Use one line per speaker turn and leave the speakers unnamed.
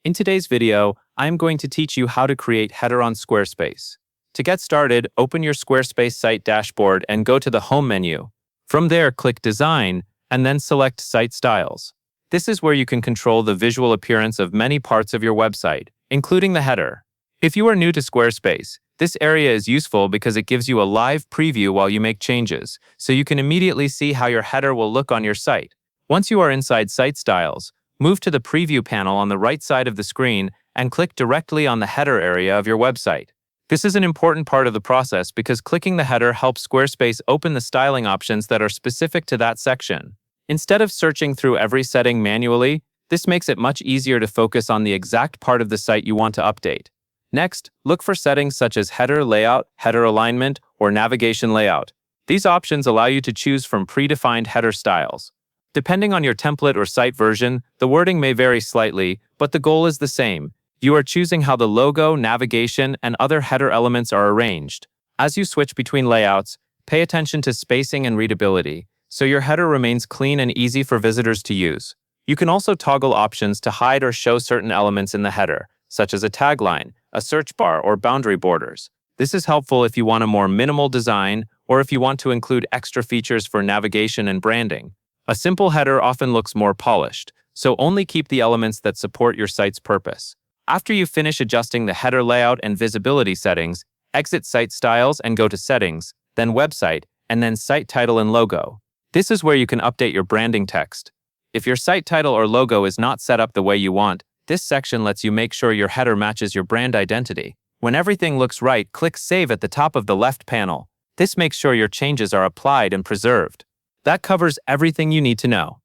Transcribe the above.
In today's video, I'm going to teach you how to create header on Squarespace. To get started, open your Squarespace site dashboard and go to the Home menu. From there, click Design, and then select Site Styles. This is where you can control the visual appearance of many parts of your website, including the header. If you are new to Squarespace, this area is useful because it gives you a live preview while you make changes, so you can immediately see how your header will look on your site. Once you are inside Site Styles, move to the Preview panel on the right side of the screen and click directly on the header area of your website. This is an important part of the process because clicking the header helps Squarespace open the styling options that are specific to that section. Instead of searching through every setting manually, this makes it much easier to focus on the exact part of the site you want to update. Next, look for settings such as header layout, header alignment, or navigation layout. These options allow you to choose from predefined header styles. Depending on your template or site version, the wording may vary slightly, but the goal is the same. You are choosing how the logo, navigation, and other header elements are arranged. As you switch between layouts, pay attention to spacing and readability, so your header remains clean and easy for visitors to use. You can also toggle options to hide or show certain elements in the header, such as a tagline, a search bar, or boundary borders. This is helpful if you want a more minimal design or if you want to include extra features for navigation and branding. A simple header often looks more polished, so only keep the elements that support your site's purpose. After you finish adjusting the header layout and visibility settings, exit Site Styles and go to Settings, then Website, and then Site Title and Logo. This is where you can update your branding text. If your site title or logo is not set up the way you want, this section lets you make sure your header matches your brand identity. When everything looks right, click Save at the top of the left panel. This makes sure your changes are applied and preserved. That covers everything you need to know.